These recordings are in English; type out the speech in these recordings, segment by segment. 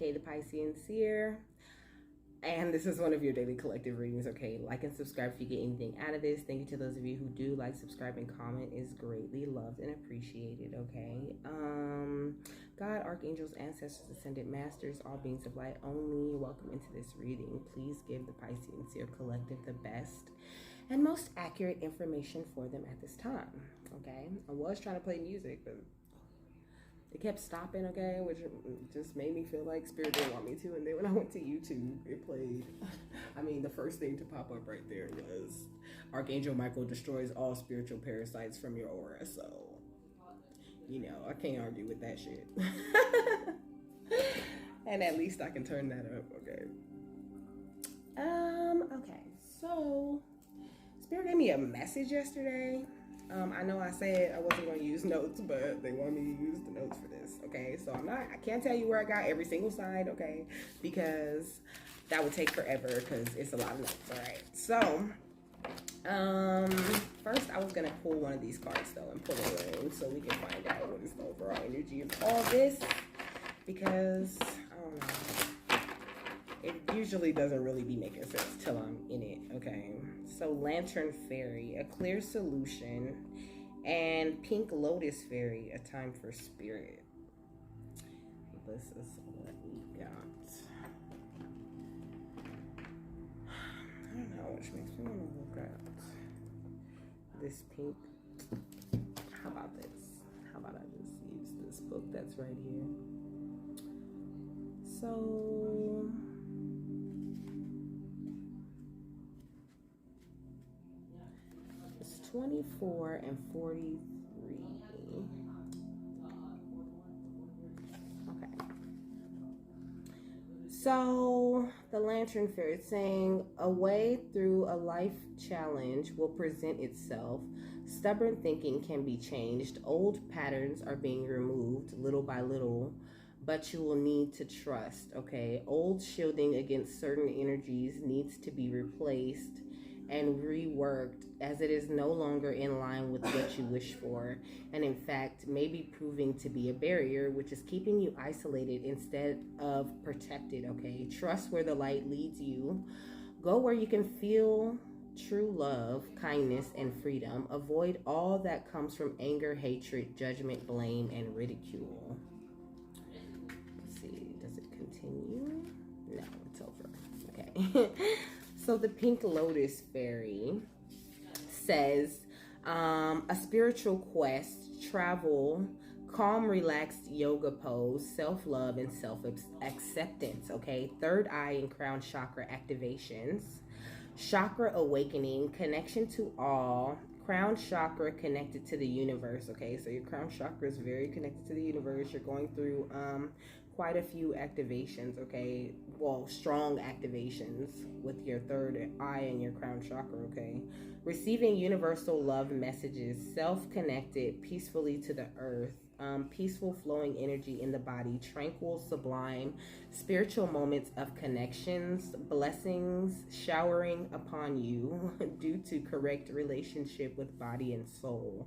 aka the Piscean Seer. And this is one of your daily collective readings, okay? Like and subscribe if you get anything out of this. Thank you to those of you who do like, subscribe, and comment. Is greatly loved and appreciated, okay? God, archangels, ancestors, ascended masters, all beings of light only, welcome into this reading. Please give the Piscean Seer Collective the best and most accurate information for them at this time, okay? I was trying to play music, but it kept stopping, okay, which just made me feel like Spirit didn't want me to. And then when I went to YouTube, it played, I mean, the first thing to pop up right there was Archangel Michael destroys all spiritual parasites from your aura. So, you know, I can't argue with that shit. And at least I can turn that up, okay. Okay, so Spirit gave me a message yesterday. I know I said I wasn't going to use notes, but they want me to use the notes for this, okay? So I can't tell you where I got every single side, okay? Because that would take forever because it's a lot of notes, all right? So, first I was going to pull one of these cards, though, and pull it in so we can find out what is the overall energy of all this, because, I don't know. It usually doesn't really be making sense till I'm in it, okay? So Lantern Fairy, a clear solution, and Pink Lotus Fairy, a time for spirit. This is what we got. I don't know, which makes me want to look at this pink. How about this? How about I just use this book that's right here? So... it's 24 and 43. Okay. So the Lantern Fairy is saying a way through a life challenge will present itself. Stubborn thinking can be changed. Old patterns are being removed little by little, but you will need to trust, okay? Old shielding against certain energies needs to be replaced and reworked, as it is no longer in line with what you wish for, and in fact may be proving to be a barrier which is keeping you isolated instead of protected, okay? Trust where the light leads you. Go where you can feel true love, kindness, and freedom. Avoid all that comes from anger, hatred, judgment, blame, and ridicule. Let's see, does it continue? No, it's over. Okay. So the Pink Lotus Fairy says a spiritual quest, travel, calm, relaxed yoga pose, self-love, and self-acceptance, okay? Third eye and crown chakra activations, chakra awakening, connection to all, crown chakra connected to the universe, okay? So your crown chakra is very connected to the universe. You're going through quite a few activations, okay? Well, strong activations with your third eye and your crown chakra, okay? Receiving universal love messages, self-connected peacefully to the earth, peaceful flowing energy in the body, tranquil, sublime, spiritual moments of connections, blessings showering upon you due to correct relationship with body and soul.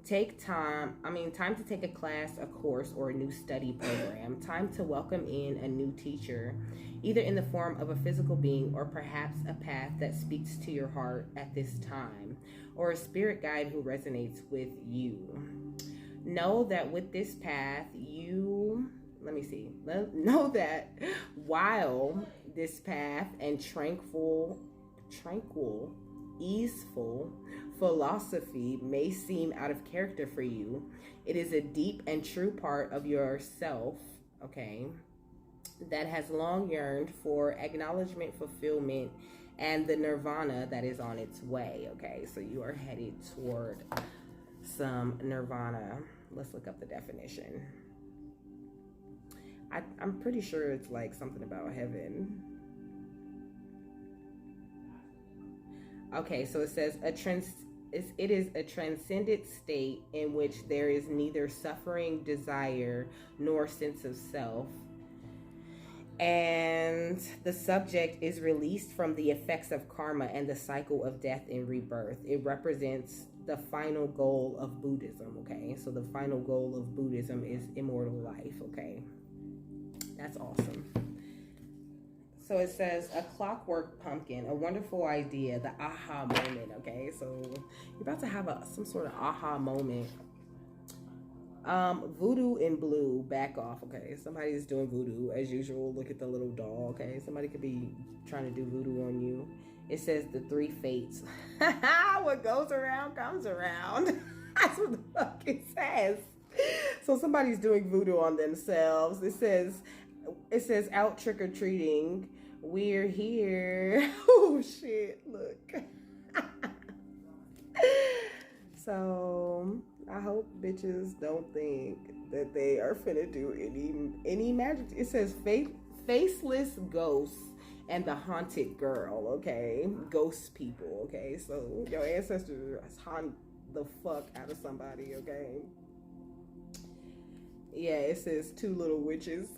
Time to take a class, a course, or a new study program. Time to welcome in a new teacher, either in the form of a physical being or perhaps a path that speaks to your heart at this time, or a spirit guide who resonates with you. Know that with this path, know that while this path and tranquil, easeful philosophy may seem out of character for you, it is a deep and true part of yourself, okay, that has long yearned for acknowledgement, fulfillment, and the nirvana that is on its way, okay? So you are headed toward some nirvana. Let's look up the definition. I'm pretty sure it's like something about heaven. Okay, so it says it is a transcendent state in which there is neither suffering, desire, nor sense of self. And the subject is released from the effects of karma and the cycle of death and rebirth. It represents the final goal of Buddhism, okay? So the final goal of Buddhism is immortal life, okay? That's awesome. So it says a clockwork pumpkin, a wonderful idea, the aha moment. Okay, so you're about to have some sort of aha moment. Voodoo in blue, back off. Okay, somebody's doing voodoo as usual. Look at the little doll. Okay, somebody could be trying to do voodoo on you. It says the three fates. What goes around comes around. That's what the fuck it says. So somebody's doing voodoo on themselves. It says out trick-or-treating. We're here. Oh shit, look. So I hope bitches don't think that they are finna do any magic. It says faceless ghosts and the haunted girl. Okay, ghost people. Okay, so your ancestors haunt the fuck out of somebody. Okay. Yeah, it says two little witches.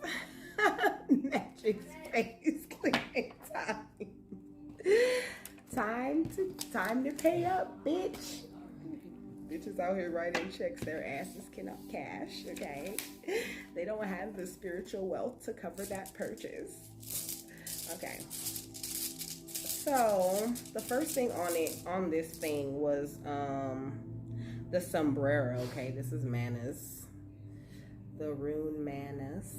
Magic space clearing time. Time to pay up, bitch. Bitches out here writing checks their asses cannot cash, okay? They don't have the spiritual wealth to cover that purchase. Okay. So the first thing on this thing was the sombrero, okay? This is Manus. The rune Manus.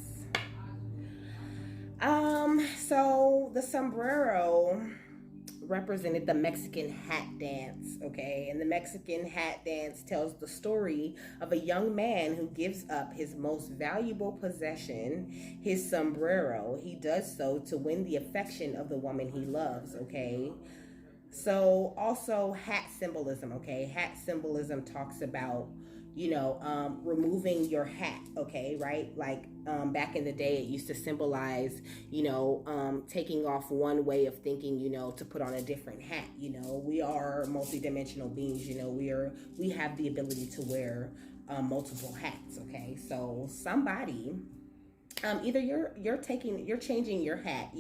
So the sombrero represented the Mexican hat dance, okay? And the Mexican hat dance tells the story of a young man who gives up his most valuable possession, his sombrero. He does so to win the affection of the woman he loves, okay? So also hat symbolism, okay? Hat symbolism talks about, removing your hat, okay, right? Like back in the day, it used to symbolize, taking off one way of thinking, to put on a different hat. We are multidimensional beings. We have the ability to wear multiple hats, okay? So somebody, either you're changing your hat,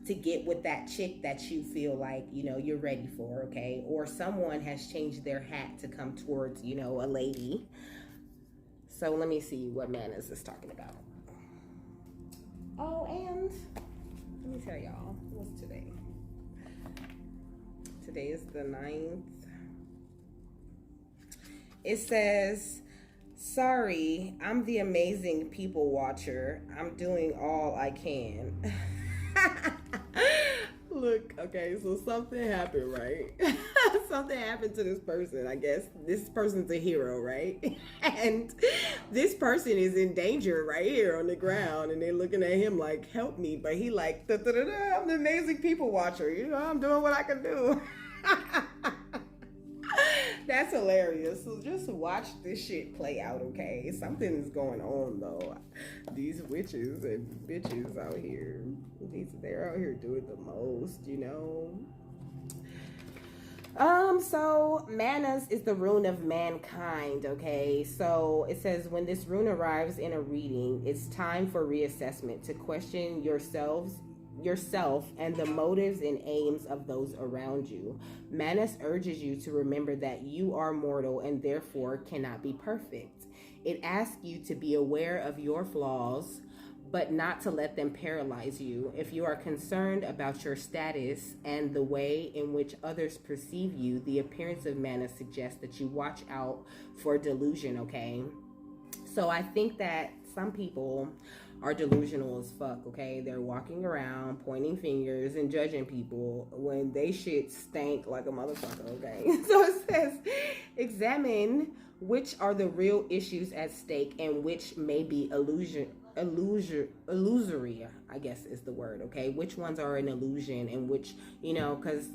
to get with that chick that you feel like, you're ready for, okay? Or someone has changed their hat to come towards, a lady. So let me see what Manus is talking about. Oh, and let me tell y'all, what's today? Today is the 9th. It says, sorry, I'm the amazing people watcher. I'm doing all I can. Look, okay, so something happened, right? Something happened to this person. I guess this person's a hero, right? And this person is in danger right here on the ground, and they're looking at him like, help me. But he like, I'm the amazing people watcher. I'm doing what I can do. That's hilarious. So just watch this shit play out, okay? Something is going on, though. These witches and bitches out here, they're out here doing the most, So Manus is the rune of mankind, okay? So it says when this rune arrives in a reading, it's time for reassessment, to question yourself and the motives and aims of those around you. Manus urges you to remember that you are mortal and therefore cannot be perfect. It asks you to be aware of your flaws, but not to let them paralyze you. If you are concerned about your status and the way in which others perceive you, the appearance of Manus suggests that you watch out for delusion, okay? So I think that some people are delusional as fuck, okay? They're walking around pointing fingers and judging people when they shit stank like a motherfucker, okay? So it says, examine which are the real issues at stake and which may be illusory, I guess is the word, okay? Which ones are an illusion and which, because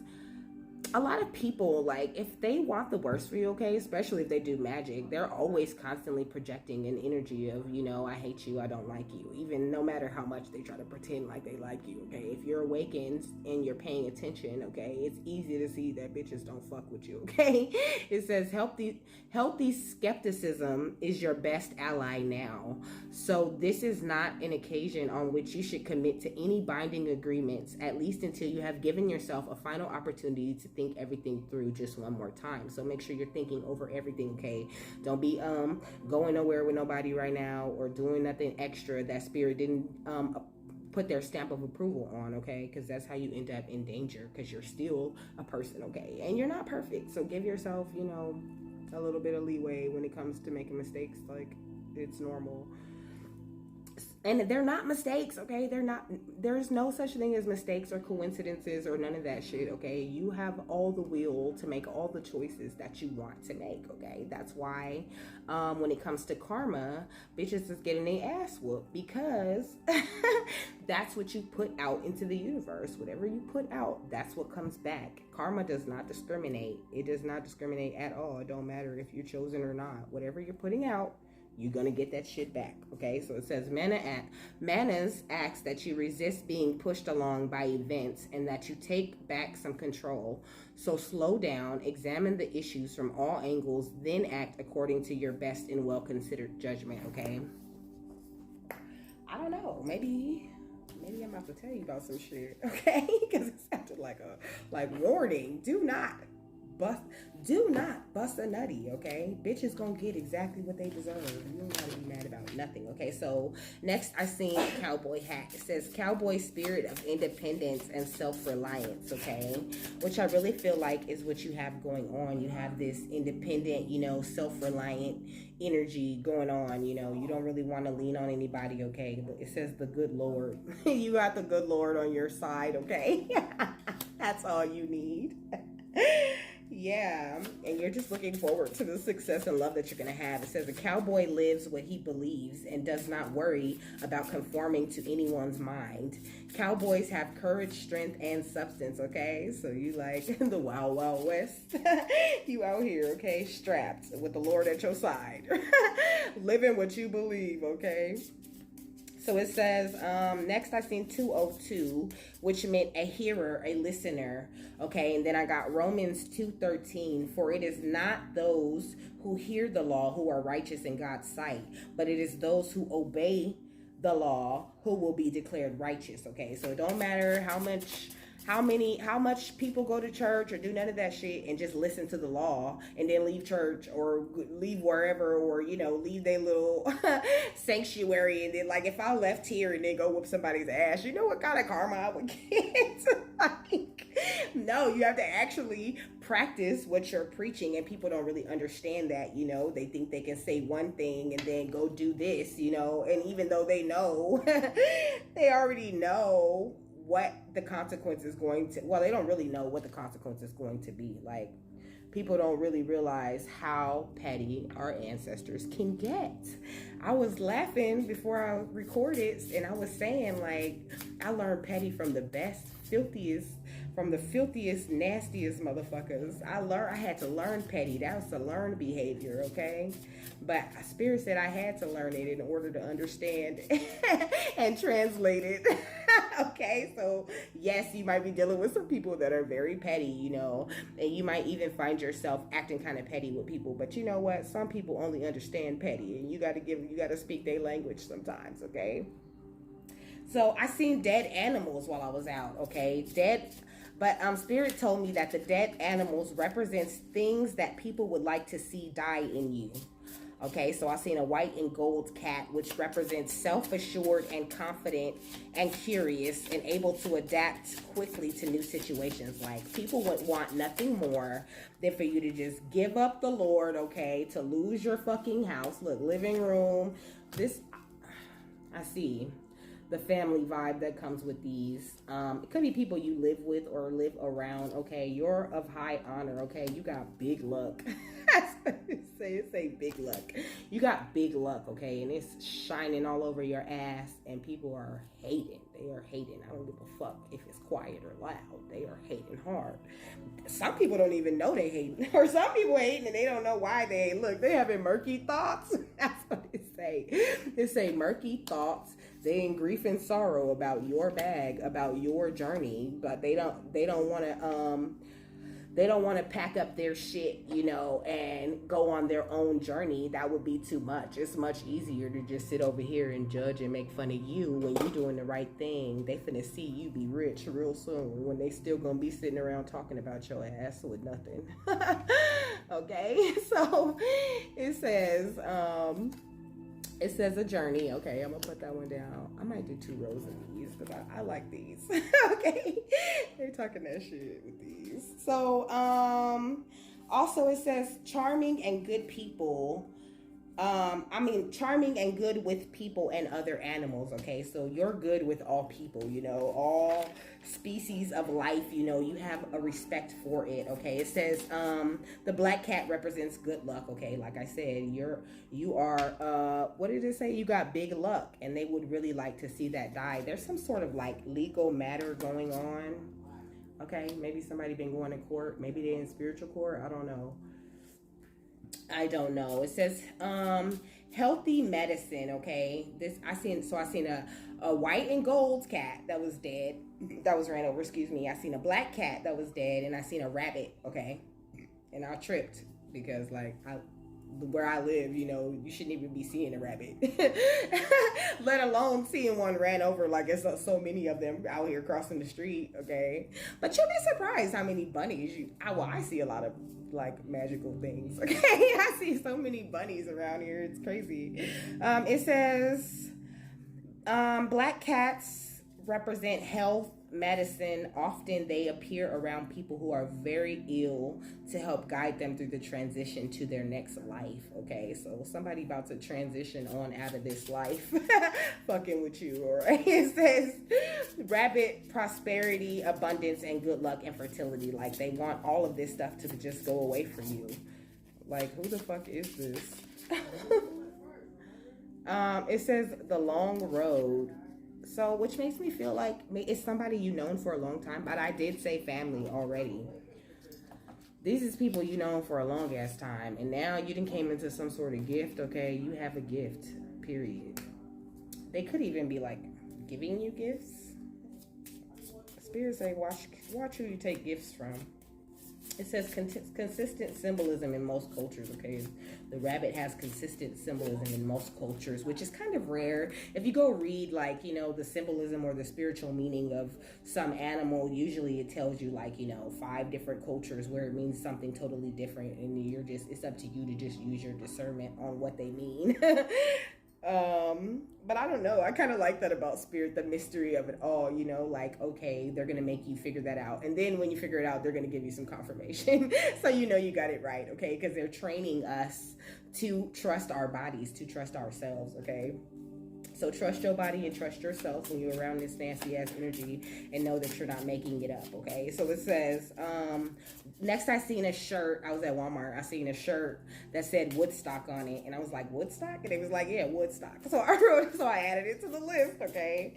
a lot of people, like, if they want the worst for you, okay, especially if they do magic, they're always constantly projecting an energy of, I hate you, I don't like you, even no matter how much they try to pretend like they like you, okay? If you're awakened and you're paying attention, okay, it's easy to see that bitches don't fuck with you, okay? It says healthy skepticism is your best ally now. So this is not an occasion on which you should commit to any binding agreements, at least until you have given yourself a final opportunity to think think everything through just one more time. So make sure you're thinking over everything, okay? Don't be going nowhere with nobody right now or doing nothing extra that spirit didn't put their stamp of approval on, okay? Because that's how you end up in danger, because you're still a person, okay? And you're not perfect, so give yourself, you know, a little bit of leeway when it comes to making mistakes. Like, it's normal. And they're not mistakes, okay? There's no such thing as mistakes or coincidences or none of that shit, okay? You have all the will to make all the choices that you want to make, okay? That's why when it comes to karma, bitches is getting their ass whooped, because that's what you put out into the universe. Whatever you put out, that's what comes back. Karma does not discriminate. It does not discriminate at all. It don't matter if you're chosen or not. Whatever you're putting out, you're going to get that shit back, okay? So it says, Manas asks that you resist being pushed along by events and that you take back some control. So slow down, examine the issues from all angles, then act according to your best and well-considered judgment, okay? I don't know. Maybe I'm about to tell you about some shit, okay? Because it sounded like warning. Do not bust a nutty, okay? Bitches gonna get exactly what they deserve. You don't gotta be mad about nothing, okay? So next I seen a cowboy hat. It says cowboy spirit of independence and self-reliance, okay? Which I really feel like is what you have going on. You have this independent, you know, self-reliant energy going on. You know, you don't really want to lean on anybody, okay? It says the good Lord. You got the good Lord on your side, okay? That's all you need. Yeah, and you're just looking forward to the success and love that you're going to have. It says a cowboy lives what he believes and does not worry about conforming to anyone's mind. Cowboys have courage, strength, and substance, okay? So you like the Wild Wild West. You out here, okay? Strapped with the Lord at your side. Living what you believe, okay? So it says, next I seen 202, which meant a hearer, a listener. Okay, and then I got Romans 2:13. For it is not those who hear the law who are righteous in God's sight, but it is those who obey the law who will be declared righteous. Okay, so it don't matter how much people go to church or do none of that shit and just listen to the law and then leave church or leave wherever, or, you know, leave their little sanctuary. And then, like, if I left here and then go whoop somebody's ass, you know what kind of karma I would get? Like, no, you have to actually practice what you're preaching, and people don't really understand that. You know, they think they can say one thing and then go do this, you know, and even though they know, they already know what the consequence is going to, well, they don't really know what the consequence is going to be. Like, people don't really realize how petty our ancestors can get. I was laughing before I recorded, and I was saying, like, I learned petty from the filthiest, nastiest motherfuckers. I had to learn petty. That was a learned behavior, okay? But Spirit said I had to learn it in order to understand and translate it. Okay, so yes, you might be dealing with some people that are very petty, you know, and you might even find yourself acting kind of petty with people. But you know what? Some people only understand petty, and you got to speak their language sometimes, okay? So I seen dead animals while I was out, okay? But Spirit told me that the dead animals represents things that people would like to see die in you. Okay, so I seen a white and gold cat, which represents self-assured and confident and curious and able to adapt quickly to new situations. Like, people would want nothing more than for you to just give up the Lord, okay, to lose your fucking house. Look, living room, I see the family vibe that comes with these. It could be people you live with or live around, okay? You're of high honor, okay? You got big luck. That's what it say big luck. You got big luck, okay? And it's shining all over your ass, and people are hating. They are hating. I don't give a fuck if it's quiet or loud. They are hating hard. Some people don't even know they hating. Or some people hating and they don't know why they hate. Look, they having murky thoughts. That's what it say. It say murky thoughts. They in grief and sorrow about your bag, about your journey, but they don't want to they don't want to pack up their shit, you know, and go on their own journey. That would be too much. It's much easier to just sit over here and judge and make fun of you when you're doing the right thing. They finna see you be rich real soon when they still gonna be sitting around talking about your ass with nothing. Okay, so it says a journey. Okay, I'm gonna put that one down. I might do 2 rows of these because I like these. Okay, they're talking that shit with these. So also it says charming and good people. Charming and good with people and other animals. Okay, so you're good with all people, you know, all species of life, you know, you have a respect for it. Okay, it says the black cat represents good luck. Okay, like I said, you are what did it say? You got big luck, and they would really like to see that die. There's some sort of like legal matter going on. Okay, maybe somebody been going to court, maybe they're in spiritual court, I don't know. It says healthy medicine. Okay, I seen a white and gold cat that was dead, that was ran over, excuse me. I seen a black cat that was dead, and I seen a rabbit. Okay, and I tripped because like where I live, you know, you shouldn't even be seeing a rabbit, let alone seeing one ran over. Like it's so many of them out here crossing the street. Okay, but you'll be surprised how many bunnies I see a lot of like magical things. Okay, I see so many bunnies around here. It's crazy. It says black cats represent health, medicine. Often they appear around people who are very ill to help guide them through the transition to their next life. Okay, so somebody about to transition on out of this life fucking with you. All right, it says rabbit, prosperity, abundance, and good luck and fertility. Like they want all of this stuff to just go away from you. Like who the fuck is this? It says the long road. So, which makes me feel like it's somebody you known for a long time, but I did say family already. These is people you known for a long ass time, and now you done came into some sort of gift. Okay, you have a gift. Period. They could even be like giving you gifts. Spirits say, watch who you take gifts from. It says consistent symbolism in most cultures. Okay, the rabbit has consistent symbolism in most cultures, which is kind of rare. If you go read like, you know, the symbolism or the spiritual meaning of some animal, usually it tells you like, you know, 5 different cultures where it means something totally different, and it's up to you to just use your discernment on what they mean. But I don't know. I kind of like that about spirit, the mystery of it all, you know, like, okay, they're going to make you figure that out. And then when you figure it out, they're going to give you some confirmation. So, you know, you got it right. Okay. Because they're training us to trust our bodies, to trust ourselves. Okay. So trust your body and trust yourself when you're around this nasty ass energy, and know that you're not making it up. Okay. So it says, next I seen a shirt. I was at Walmart. I seen a shirt that said Woodstock on it, and I was like, Woodstock? And it was like, yeah, Woodstock. So I added it to the list. Okay.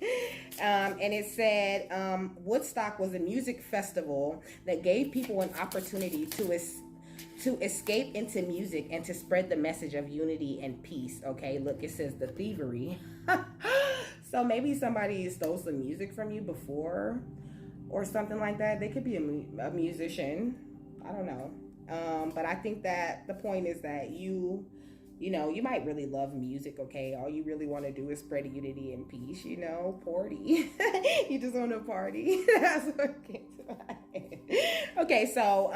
And it said, Woodstock was a music festival that gave people an opportunity to escape into music and to spread the message of unity and peace. Okay, look, it says the thievery. So maybe somebody stole some music from you before or something like that. They could be a musician. I don't know. But I think that the point is that you might really love music. Okay, all you really want to do is spread unity and peace, you know, party. You just want to party. That's what came to my head. Okay, so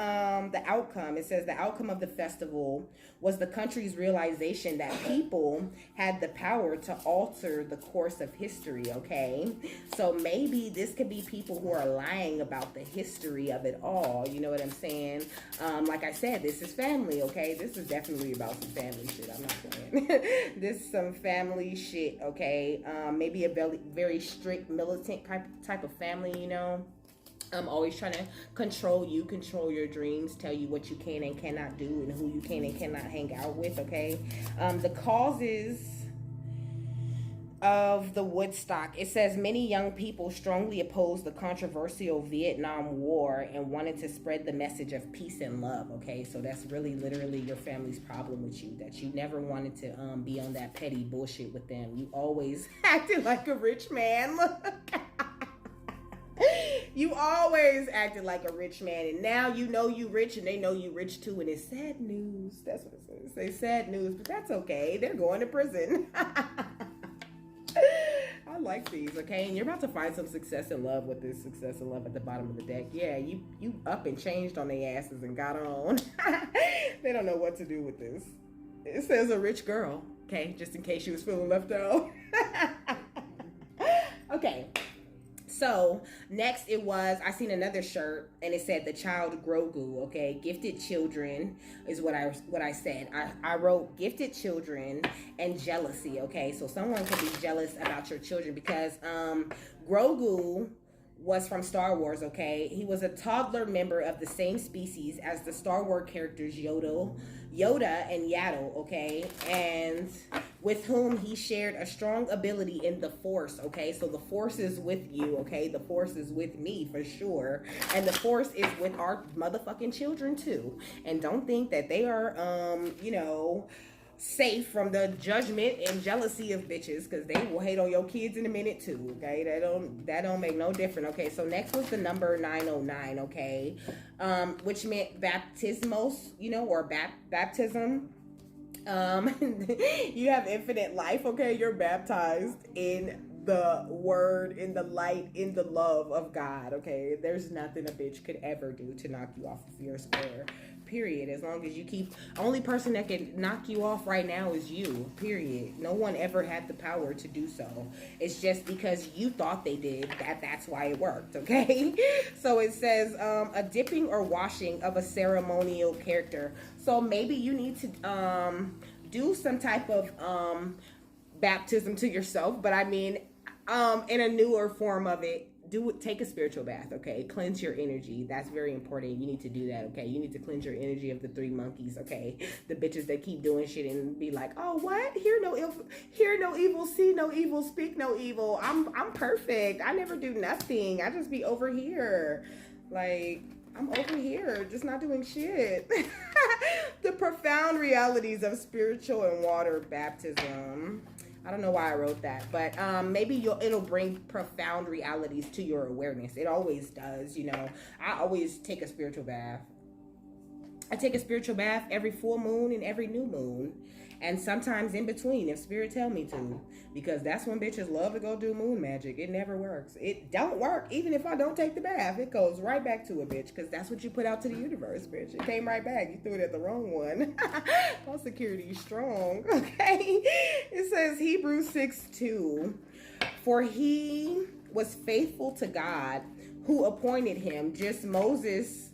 the outcome, it says the outcome of the festival was the country's realization that people had the power to alter the course of history. Okay, so maybe this could be people who are lying about the history of it all. You know what I'm saying? Like I said, this is family. Okay, this is definitely about some family shit. I'm not playing. This is some family shit. Okay, maybe a very strict militant type of family, you know. I'm always trying to control you, control your dreams, tell you what you can and cannot do, and who you can and cannot hang out with. Okay, the causes of the Woodstock, it says many young people strongly opposed the controversial Vietnam War and wanted to spread the message of peace and love. Okay, so that's really literally your family's problem with you, that you never wanted to be on that petty bullshit with them. You always acted like a rich man. Look. You always acted like a rich man, and now you know you rich, and they know you rich too, and it's sad news. That's what it says. Say sad news, but that's okay. They're going to prison. I like these, okay? And you're about to find some success and love with this success and love at the bottom of the deck. Yeah, you up and changed on their asses and got on. They don't know what to do with this. It says a rich girl, okay? Just in case she was feeling left out. Okay. So next I seen another shirt and it said the child Grogu, okay? Gifted children is what I said. I wrote gifted children and jealousy, okay? So someone can be jealous about your children because Grogu was from Star Wars, okay? He was a toddler member of the same species as the Star Wars characters Yoda and Yaddle, okay? And with whom he shared a strong ability in the Force, okay? So the Force is with you, okay? The Force is with me for sure. And the Force is with our motherfucking children too. And don't think that they are, safe from the judgment and jealousy of bitches, because they will hate on your kids in a minute too, okay? That don't make no difference, okay? So next was the number 909, okay? Which meant baptismos, or baptism. You have infinite life, okay? You're baptized in the word, in the light, in the love of God, okay? There's nothing a bitch could ever do to knock you off of your square, period. As long as you keep, only person that can knock you off right now is you, period. No one ever had the power to do so. It's just because you thought they did, that's why it worked, okay? So it says a dipping or washing of a ceremonial character. So maybe you need to do some type of baptism to yourself, but I mean in a newer form of it. Take a spiritual bath, okay? Cleanse your energy. That's very important. You need to do that, okay? You need to cleanse your energy of the three monkeys, okay? The bitches that keep doing shit and be like, oh, what? Hear no evil, see no evil, speak no evil. I'm perfect. I never do nothing. I just be over here. Like, I'm over here, just not doing shit. The profound realities of spiritual and water baptism. I don't know why I wrote that, but maybe it'll bring profound realities to your awareness. It always does, I always take a spiritual bath. I take a spiritual bath every full moon and every new moon, and sometimes in between if spirit tell me to, because that's when bitches love to go do moon magic. It never works. It don't work. Even if I don't take the bath, it goes right back to a bitch, because that's what you put out to the universe, bitch. It came right back. You threw it at the wrong one. My security is strong, okay? It says Hebrews 6:2, for he was faithful to God who appointed him, just Moses.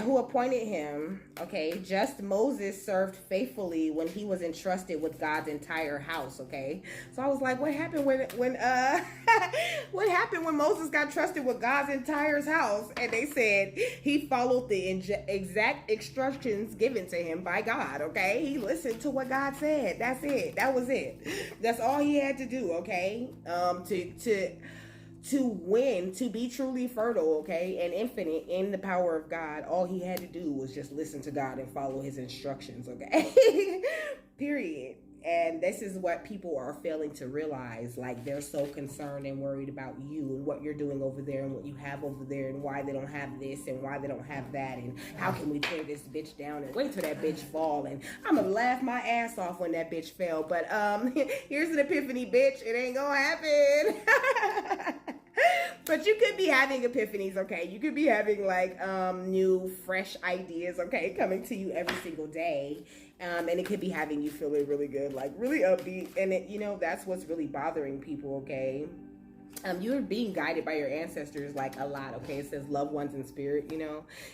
Who appointed him, okay? Just Moses served faithfully when he was entrusted with God's entire house, okay? So I was like, what happened when what happened when Moses got trusted with God's entire house? And they said he followed the exact instructions given to him by God, okay? He listened to what God said. That's it. That was it. That's all he had to do, okay? To win, to be truly fertile, okay, and infinite in the power of God, all he had to do was just listen to God and follow his instructions, okay? Period. And this is what people are failing to realize. Like, they're so concerned and worried about you and what you're doing over there and what you have over there and why they don't have this and why they don't have that and how can we tear this bitch down and wait till that bitch fall, and I'm gonna laugh my ass off when that bitch fell. But here's an epiphany, bitch. It ain't gonna happen. But you could be having epiphanies, okay? You could be having like new, fresh ideas, okay, coming to you every single day. And it could be having you feeling really good, like really upbeat. And it, that's what's really bothering people, okay? You're being guided by your ancestors like a lot, okay? It says loved ones in spirit,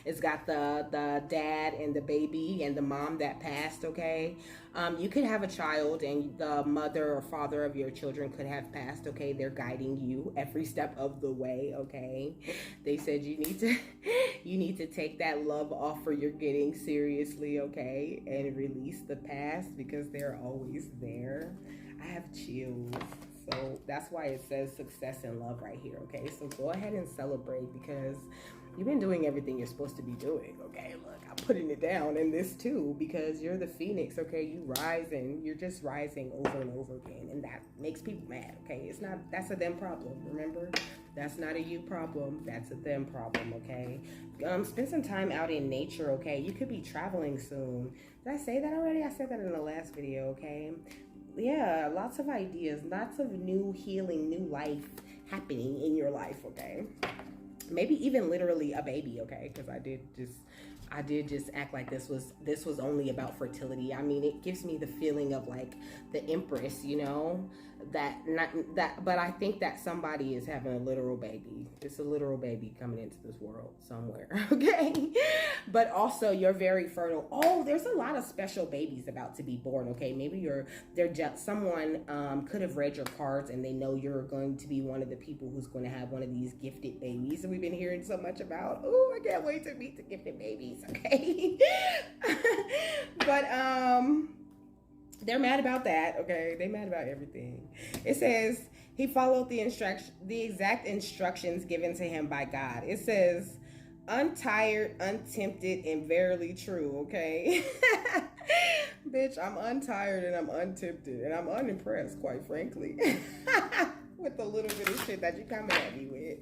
It's got the dad and the baby and the mom that passed, okay? You could have a child and the mother or father of your children could have passed, okay? They're guiding you every step of the way, okay? They said you need to take that love offer you're getting seriously, okay? And release the past, because they're always there. I have chills. So that's why it says success and love right here, okay? So go ahead and celebrate, because you've been doing everything you're supposed to be doing, okay? Look, I'm putting it down in this too, because you're the phoenix, okay? You rise and you're just rising over and over again, and that makes people mad, okay? That's a them problem, remember? That's not a you problem. That's a them problem, okay? Spend some time out in nature, okay? You could be traveling soon. Did I say that already? I said that in the last video, okay? Yeah, lots of ideas, lots of new healing, new life happening in your life, okay? Maybe even literally a baby, okay? Because I did just act like this was only about fertility. I mean, it gives me the feeling of like the Empress, you know, but I think that somebody is having a literal baby. It's a literal baby coming into this world somewhere, okay? But also you're very fertile. Oh, there's a lot of special babies about to be born, okay? Maybe someone could have read your cards and they know you're going to be one of the people who's going to have one of these gifted babies that we've been hearing so much about. Oh, I can't wait to meet the gifted babies, okay? But they're mad about that, okay? They mad about everything. It says he followed the exact instructions given to him by God. It says untired, untempted, and verily true, okay? Bitch, I'm untired and I'm untempted and I'm unimpressed, quite frankly, with the little bit of shit that you're coming at me with.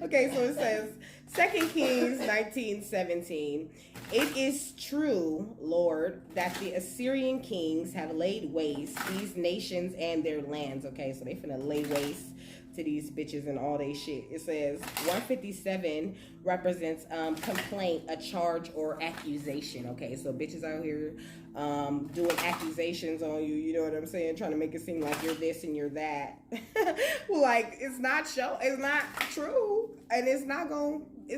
Okay, so it says 2 Kings 19:17. It is true, Lord, that the Assyrian kings have laid waste these nations and their lands. Okay, so they finna lay waste to these bitches and all they shit. It says 157 represents complaint, a charge, or accusation. Okay, so bitches out here doing accusations on you, you know what I'm saying, trying to make it seem like you're this and you're that. Like it's not true, and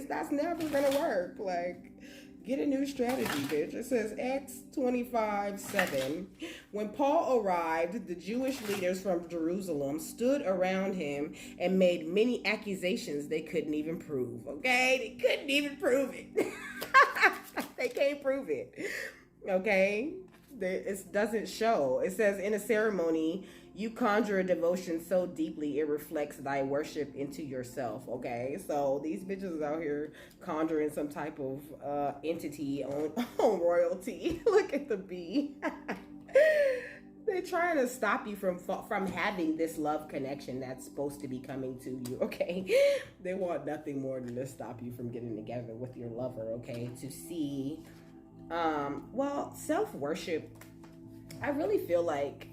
that's never gonna work. Like, get a new strategy, bitch. It says Acts 25:7. When Paul arrived, the Jewish leaders from Jerusalem stood around him and made many accusations they couldn't even prove. Okay? They couldn't even prove it. They can't prove it. Okay? It doesn't show. It says, in a ceremony, you conjure a devotion so deeply it reflects thy worship into yourself. Okay, so these bitches is out here conjuring some type of entity on royalty. Look at the bee. They're trying to stop you from having this love connection that's supposed to be coming to you. Okay, they want nothing more than to stop you from getting together with your lover. Okay, to see self-worship, I really feel like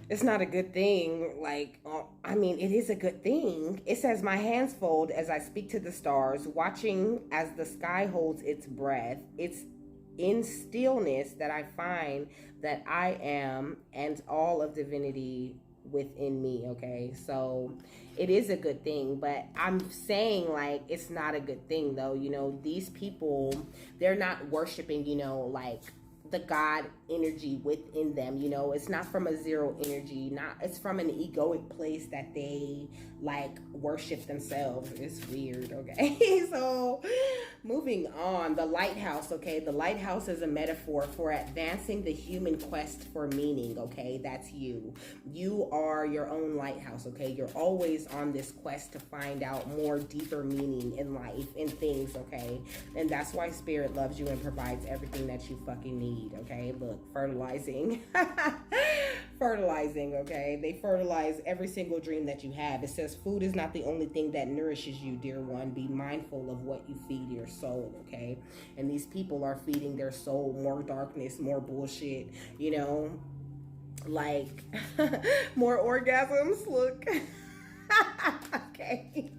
it's not a good thing. Like, I mean, it is a good thing. It says, my hands fold as I speak to the stars, watching as the sky holds its breath. It's in stillness that I find that I am and all of divinity within me. Okay, so it is a good thing, but I'm saying like it's not a good thing though. You know, these people, they're not worshiping, you know, like the God energy within them. You know, it's not from a zero energy, it's from an egoic place that they like worship themselves. It's weird. Okay. So moving on, the lighthouse. Okay, the lighthouse is a metaphor for advancing the human quest for meaning. Okay, that's you are your own lighthouse. Okay, you're always on this quest to find out more deeper meaning in life and things. Okay, and that's why spirit loves you and provides everything that you fucking need. Okay, look, fertilizing. Fertilizing. Okay, they fertilize every single dream that you have. It says food is not the only thing that nourishes you, dear one. Be mindful of what you feed your soul. Okay, and these people are feeding their soul more darkness, more bullshit, you know, like more orgasms. Look. Okay.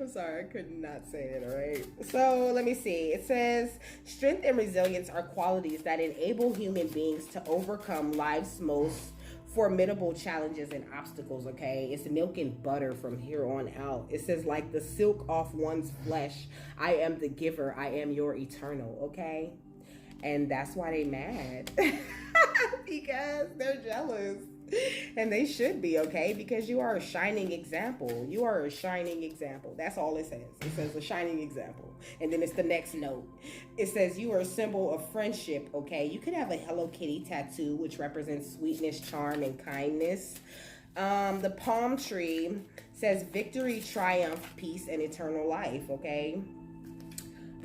I'm sorry, I could not say it. All right, so let me see. It says strength and resilience are qualities that enable human beings to overcome life's most formidable challenges and obstacles. Okay, it's milk and butter from here on out. It says, like the silk off one's flesh, I am the giver, I am your eternal. Okay, and that's why they mad. Because they're jealous. And they should be, okay? Because you are a shining example. You are a shining example. That's all it says. It says a shining example. And then it's the next note. It says you are a symbol of friendship, okay? You could have a Hello Kitty tattoo, which represents sweetness, charm, and kindness. The palm tree says victory, triumph, peace, and eternal life, okay?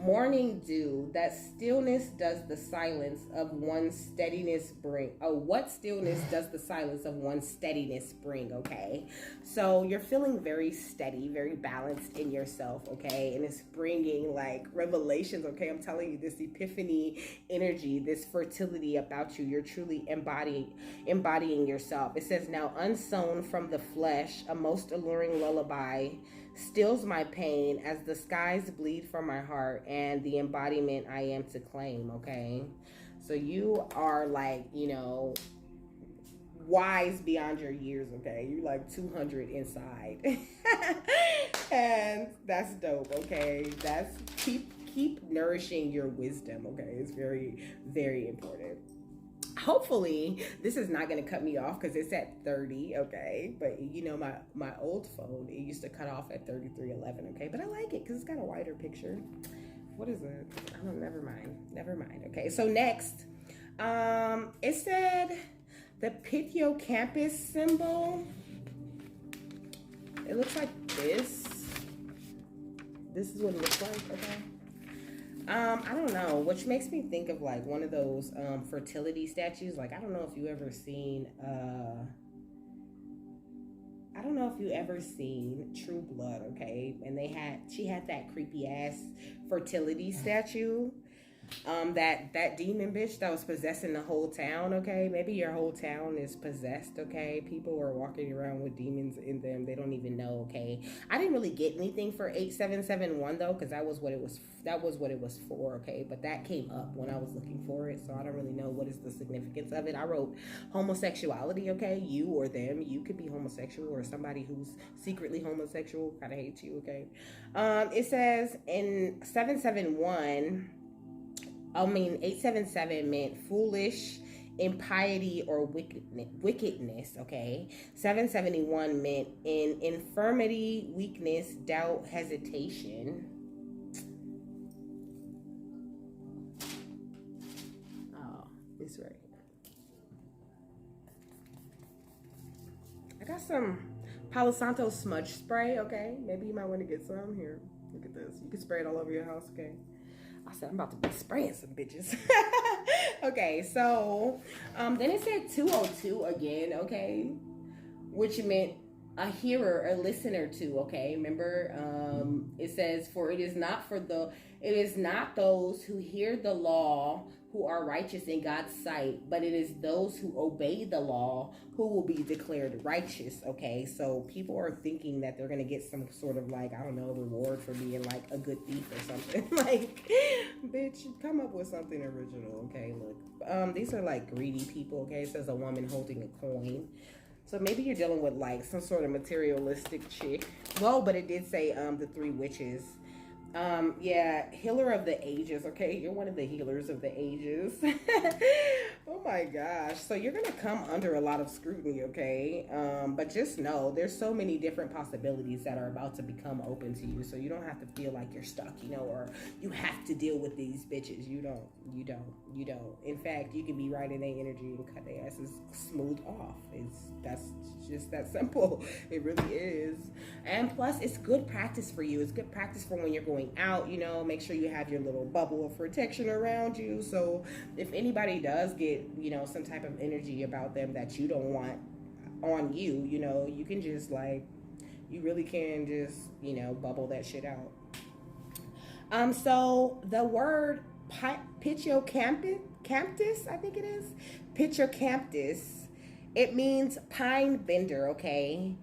Morning dew, that stillness does the silence of one's steadiness bring. Oh, what stillness does the silence of one's steadiness bring? Okay, so you're feeling very steady, very balanced in yourself. Okay, and it's bringing like revelations. Okay, I'm telling you, this epiphany energy, this fertility about you. You're truly embodying yourself. It says, now unsown from the flesh, a most alluring lullaby stills my pain as the skies bleed from my heart and the embodiment I am to claim. Okay, so you are like, wise beyond your years. Okay, you're like 200 inside. And that's dope. Okay, that's keep nourishing your wisdom. Okay, it's very, very important. Hopefully this is not going to cut me off because it's at 30. Okay, but my old phone, it used to cut off at 33:11. Okay, but I like it because it's got a wider picture. What is it? I don't, never mind. Okay, so next, it said the Pithiyocampus symbol. It looks like this is what it looks like. Okay, I don't know, which makes me think of like one of those fertility statues. Like, I don't know if you ever seen True Blood. Okay, and she had that creepy ass fertility statue, that demon bitch that was possessing the whole town. Okay, maybe your whole town is possessed. Okay, people are walking around with demons in them, they don't even know. Okay, I didn't really get anything for 8771 though, because that was what it was for. Okay, but that came up when I was looking for it, so I don't really know what is the significance of it. I wrote homosexuality. Okay, you or them, you could be homosexual, or somebody who's secretly homosexual kind of hates you. Okay, it says in 877 meant foolish, impiety, or wickedness. Okay, 771 meant in infirmity, weakness, doubt, hesitation. Oh, this right. I got some Palo Santo smudge spray. Okay, maybe you might want to get some. Here, look at this. You can spray it all over your house. Okay, I said I'm about to be spraying some bitches. Okay, so then it said 202 again. Okay, which meant a hearer, a listener to. Okay, remember, it says, for it is not those who hear the law who are righteous in God's sight, but it is those who obey the law who will be declared righteous. Okay, so people are thinking that they're gonna get some sort of, like, I don't know, reward for being like a good thief or something. Like, bitch, come up with something original. Okay, look, these are like greedy people. Okay, it says a woman holding a coin. So maybe you're dealing with like some sort of materialistic chick. Well, but it did say the three witches. Yeah, healer of the ages. Okay, you're one of the healers of the ages. Oh my gosh. So you're gonna come under a lot of scrutiny. Okay, but just know there's so many different possibilities that are about to become open to you, so you don't have to feel like you're stuck, or you have to deal with these bitches. You don't. In fact, you can be right in their energy and cut their asses smooth off. That's just that simple. It really is. And plus, it's good practice for you. It's good practice for when you're going out. Make sure you have your little bubble of protection around you, so if anybody does get some type of energy about them that you don't want on you, you can just you really can just bubble that shit out. So the word Pithiyocampus, I think it is Pithiyocampus, it means pine bender. Okay,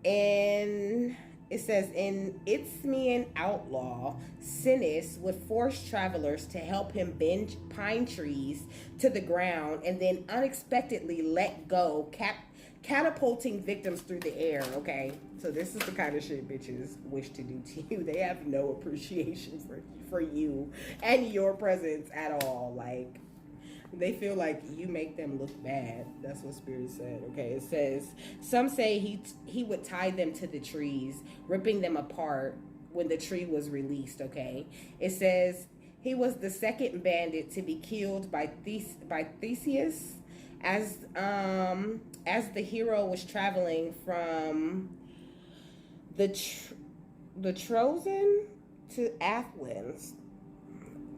and it says, in Isthmian outlaw, Sinis would force travelers to help him bend pine trees to the ground and then unexpectedly let go, catapulting victims through the air. Okay, so this is the kind of shit bitches wish to do to you. They have no appreciation for you and your presence at all. Like, they feel like you make them look bad. That's what Spirit said. Okay, it says, some say he would tie them to the trees, ripping them apart when the tree was released. Okay, it says he was the second bandit to be killed by Theseus as the hero was traveling from the Trojan to Athens.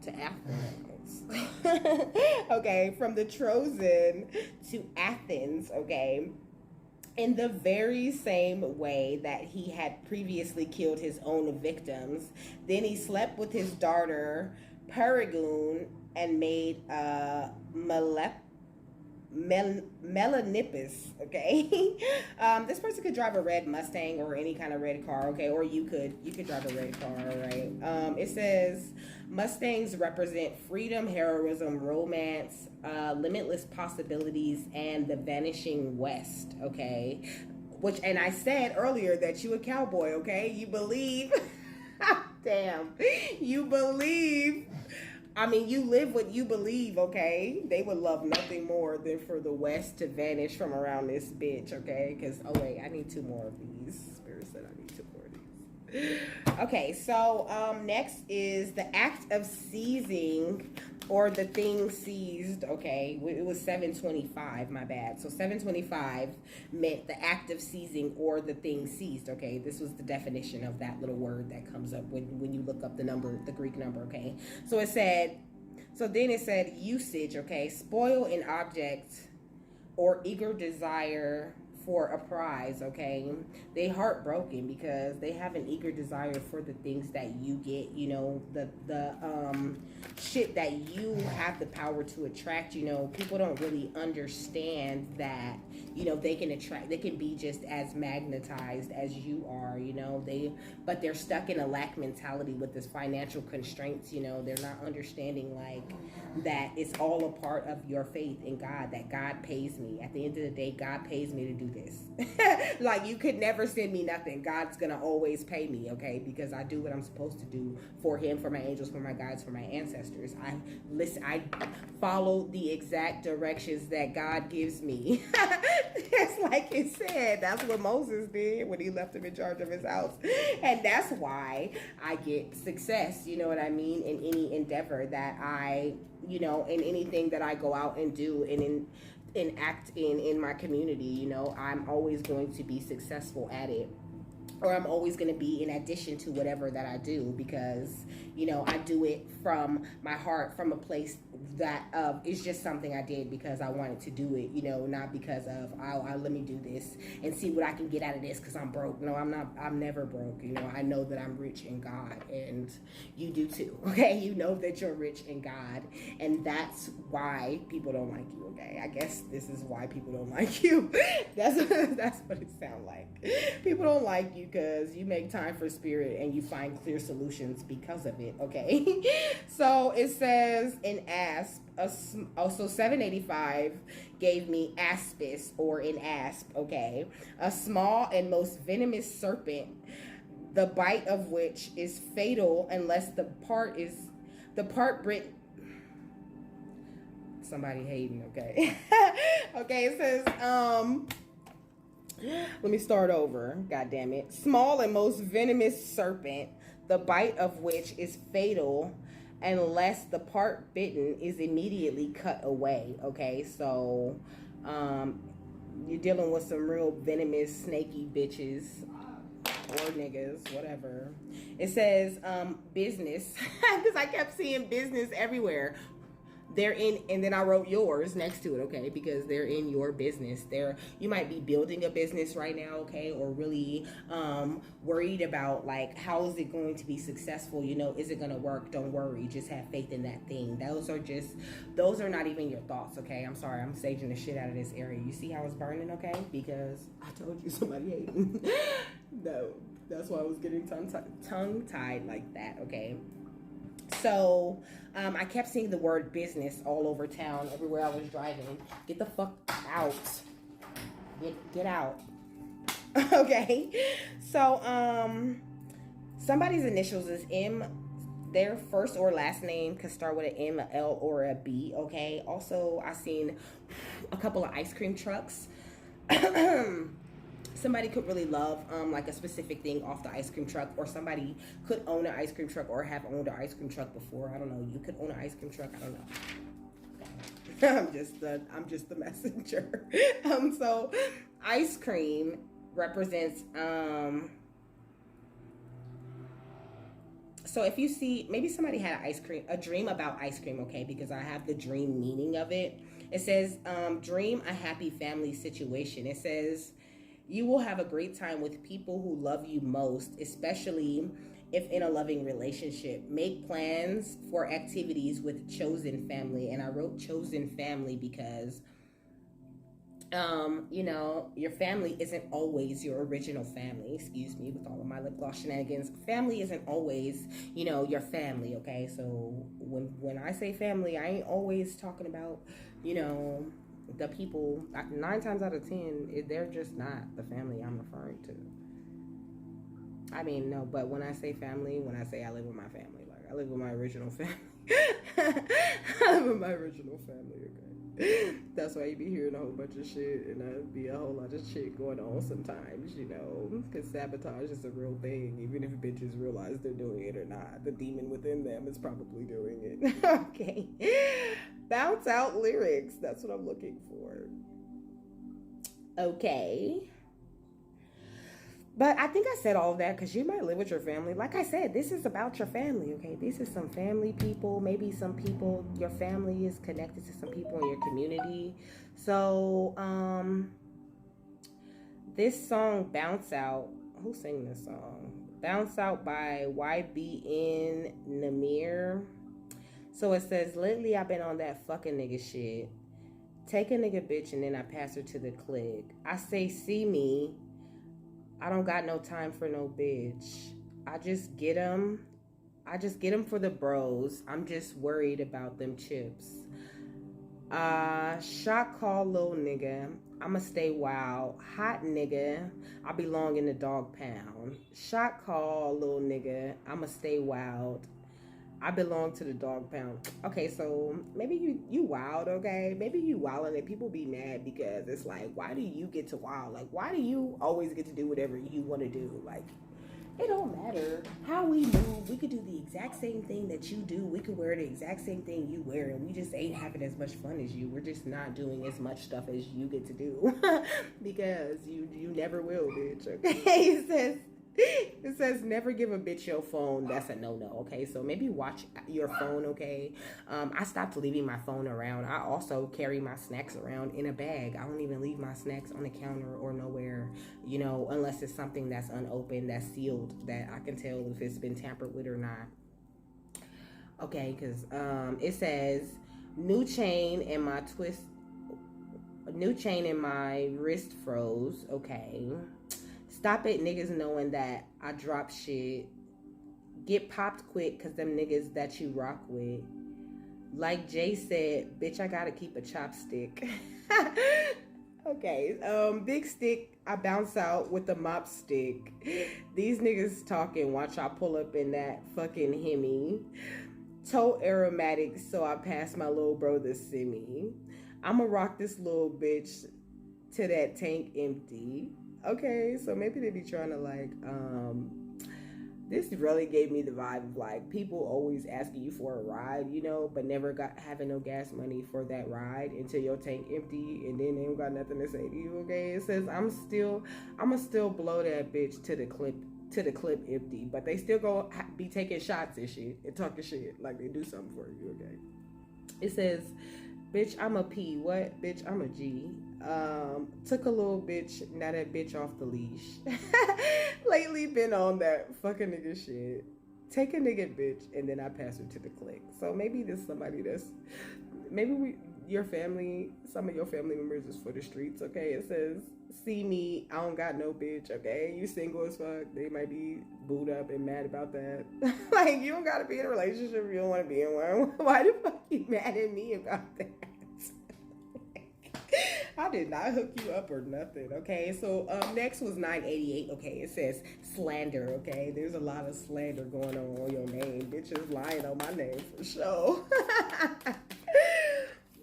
to Athens. Okay, from the Trojan to Athens, okay, in the very same way that he had previously killed his own victims. Then he slept with his daughter Perigune and made Melanippus, okay? This person could drive a red Mustang or any kind of red car, okay? Or you could drive a red car, right? It says Mustangs represent freedom, heroism, romance, limitless possibilities, and the vanishing West, okay? Which, and I said earlier that you a cowboy, okay? You believe, damn, you believe. I mean, you live what you believe, okay? They would love nothing more than for the West to vanish from around this bitch, okay? Because, oh wait, I need 2 more of these. Spirit said I need 2 more of these. Okay, so next is the act of seizing or the thing seized, okay? It was 725, my bad. So 725 meant the act of seizing or the thing seized, okay? This was the definition of that little word that comes up when you look up the number, the Greek number, okay? So it said, so then it said usage, okay? Spoil an object or eager desire for a prize, okay? They heartbroken because they have an eager desire for the things that you get, you know, the shit that you have the power to attract. You know, people don't really understand that, you know, they can attract, they can be just as magnetized as you are, you know, but they're stuck in a lack mentality with this financial constraints. You know, they're not understanding like that it's all a part of your faith in God, that God pays me. At the end of the day, God pays me to do this. Like, you could never send me nothing. God's gonna always pay me, okay? Because I do what I'm supposed to do for him, for my angels, for my guides, for my ancestors. I follow the exact directions that God gives me. It's like it said, that's what Moses did when he left him in charge of his house. And that's why I get success, you know what I mean, in any endeavor that I, you know, in anything that I go out and do, and act in my community. You know, I'm always going to be successful at it, or I'm always going to be in addition to whatever that I do, because, you know, I do it from my heart, from a place that it's just something I did because I wanted to do it, you know, not because of, let me do this and see what I can get out of this because I'm broke. No, I'm never broke. You know, I know that I'm rich in God, and you do too, okay? You know that you're rich in God, and that's why people don't like you, okay? I guess this is why people don't like you. That's what it sounds like. People don't like you because you make time for spirit and you find clear solutions because of it, okay? So it says in asp, also 785 gave me aspis, or an asp, okay? A small and most venomous serpent, the bite of which is fatal unless the part Brit. Somebody hating, okay? Okay, it says, let me start over. God damn it. Small and most venomous serpent, the bite of which is fatal unless the part bitten is immediately cut away. Okay, so you're dealing with some real venomous, snaky bitches or niggas, whatever. It says business, because I kept seeing business everywhere. They're in, and then I wrote yours next to it, okay, because they're in your business. You might be building a business right now, okay, or really worried about, like, how is it going to be successful? You know, is it going to work? Don't worry, just have faith in that thing. Those are not even your thoughts, okay? I'm sorry, I'm saging the shit out of this area. You see how it's burning, okay? Because I told you somebody hating. No, that's why I was getting tongue-tied like that, okay? So I kept seeing the word business all over town, everywhere I was driving. Get the fuck out. Get out. Okay. So somebody's initials is M. Their first or last name could start with an M, a L, or a B. Okay. Also, I seen a couple of ice cream trucks. Somebody could really love like a specific thing off the ice cream truck, or somebody could own an ice cream truck or have owned an ice cream truck before. I don't know. You could own an ice cream truck. I don't know. I'm just the messenger. So ice cream represents So if you see, maybe somebody had a dream about ice cream, okay, because I have the dream meaning of it. It says, dream a happy family situation. It says, you will have a great time with people who love you most, especially if in a loving relationship. Make plans for activities with chosen family. And I wrote chosen family because you know, your family isn't always your original family. Excuse me, with all of my lip gloss shenanigans. Family isn't always, you know, your family. Okay, so when I say family, I ain't always talking about, you know, the people. 9 times out of 10, they're just not the family I'm referring to. I mean, no, but when I say family, when I say I live with my family, like I live with my original family. I live with my original family. Okay. That's why you be hearing a whole bunch of shit, and there be a whole lot of shit going on sometimes, you know, because sabotage is a real thing, even if bitches realize they're doing it or not. The demon within them is probably doing it. Okay. Bounce out lyrics. That's what I'm looking for. Okay. But I think I said all of that because you might live with your family. Like I said, this is about your family, okay? This is some family people. Maybe some people, your family is connected to some people in your community. So, this song, Bounce Out, who sang this song? Bounce Out by YBN Namir. So it says, lately I've been on that fucking nigga shit. Take a nigga bitch and then I pass her to the click. I say, see me. I don't got no time for no bitch. I just get them for the bros. I'm just worried about them chips. Shot call little nigga. I'ma stay wild. Hot nigga. I belong in the dog pound. Shot call little nigga. I'ma stay wild. I belong to the dog pound. Okay, so maybe you wild, okay? Maybe you wild and people be mad because it's like, why do you get to wild? Like, why do you always get to do whatever you want to do? Like, it don't matter how we move. We could do the exact same thing that you do. We could wear the exact same thing you wear, and we just ain't having as much fun as you. We're just not doing as much stuff as you get to do because you never will, bitch. Okay, it says never give a bitch your phone. That's a no-no. Okay, so maybe watch your phone. Okay, I stopped leaving my phone around. I also carry my snacks around in a bag. I don't even leave my snacks on the counter or nowhere, you know, unless it's something that's unopened, that's sealed, that I can tell if it's been tampered with or not. Okay, because it says new chain and my wrist froze. Okay. Stop it, niggas knowing that I drop shit. Get popped quick, cause them niggas that you rock with. Like Jay said, bitch, I gotta keep a chopstick. Okay, big stick, I bounce out with the mop stick. These niggas talking, watch I pull up in that fucking Hemi. Toe aromatic, so I pass my little bro the semi. I'ma rock this little bitch to that tank empty. Okay, so maybe they be trying to like, this really gave me the vibe of like people always asking you for a ride, you know, but never having no gas money for that ride until your tank empty and then they ain't got nothing to say to you. Okay, it says I'ma still blow that bitch to the clip empty, but they still go be taking shots and shit and talking shit like they do something for you. Okay, it says, bitch, I'm a P. What? Bitch, I'm a G. Took a little bitch, now that bitch off the leash. Lately been on that fucking nigga shit. Take a nigga bitch, and then I pass her to the click. So maybe this somebody that's, your family, some of your family members is for the streets, okay? It says, see me, I don't got no bitch, okay? You single as fuck. They might be booed up and mad about that. Like, you don't gotta be in a relationship if you don't want to be in one. Why the fuck you mad at me about that? I did not hook you up or nothing, okay? So next was 988, okay? It says slander, okay? There's a lot of slander going on your name. Bitches lying on my name for sure.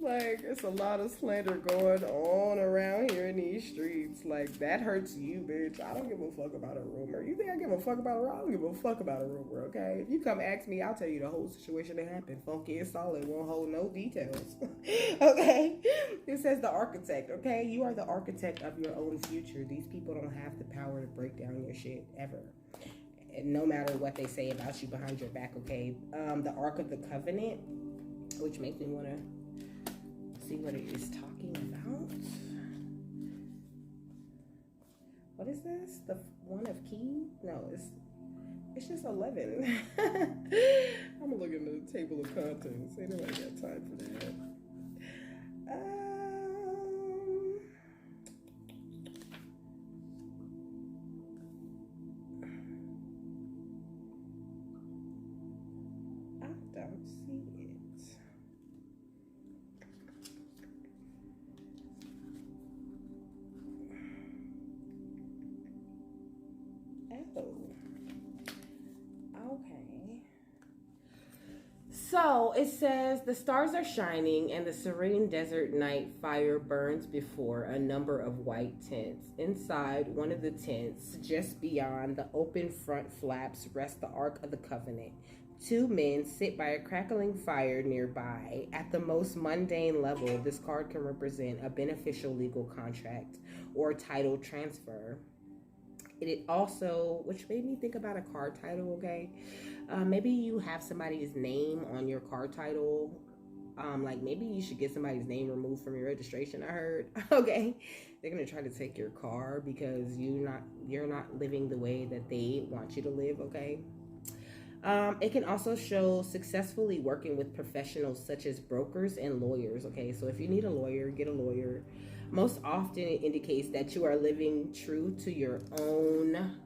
Like, it's a lot of slander going on around here in these streets. Like, that hurts you, bitch. I don't give a fuck about a rumor. You think I give a fuck about a rumor? I don't give a fuck about a rumor, okay? If you come ask me, I'll tell you the whole situation that happened. Funky and solid, won't hold no details. Okay? It says the architect, okay? You are the architect of your own future. These people don't have the power to break down your shit, ever. no matter what they say about you behind your back, okay? The Ark of the Covenant, which makes me want to see what it is talking about. What is this? The one of key? No, it's just 11. I'm looking at the table of contents. Ain't nobody got time for that. I don't see it. Okay. So it says the stars are shining and the serene desert night fire burns before a number of white tents. Inside one of the tents, just beyond the open front flaps, rests the Ark of the Covenant. Two men sit by a crackling fire nearby. At the most mundane level, this card can represent a beneficial legal contract or title transfer. It also, which made me think about a car title, okay? Maybe you have somebody's name on your car title. Like maybe you should get somebody's name removed from your registration, I heard. Okay. They're gonna try to take your car because you're not living the way that they want you to live, okay? It can also show successfully working with professionals such as brokers and lawyers, okay? So if you need a lawyer, get a lawyer. Most often it indicates that you are living true to your own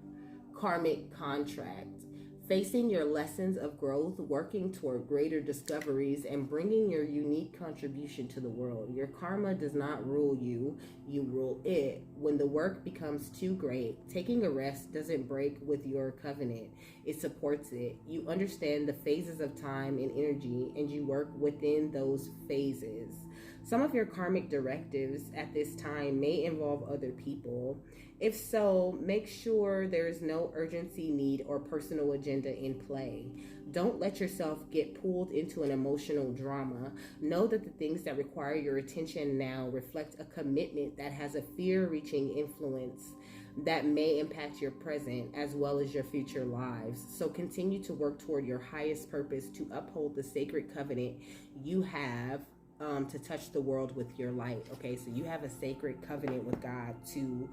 karmic contract, facing your lessons of growth, working toward greater discoveries, and bringing your unique contribution to the world. Your karma does not rule you, you rule it. When the work becomes too great, taking a rest doesn't break with your covenant. It supports it. You understand the phases of time and energy, and you work within those phases. Some of your karmic directives at this time may involve other people. If so, make sure there is no urgency, need, or personal agenda in play. Don't let yourself get pulled into an emotional drama. Know that the things that require your attention now reflect a commitment that has a fear-reaching influence that may impact your present as well as your future lives. So continue to work toward your highest purpose to uphold the sacred covenant you have to touch the world with your light. Okay, so you have a sacred covenant with God to,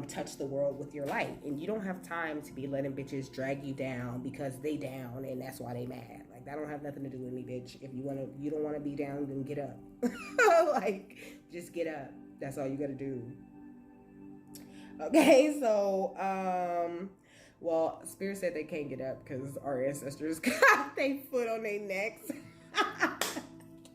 touch the world with your light, and you don't have time to be letting bitches drag you down because they down and that's why they mad. Like that don't have nothing to do with me, bitch. If you don't want to be down, then get up. Like just get up. That's all you gotta do. Okay, so well, Spirit said they can't get up because our ancestors got their foot on their necks.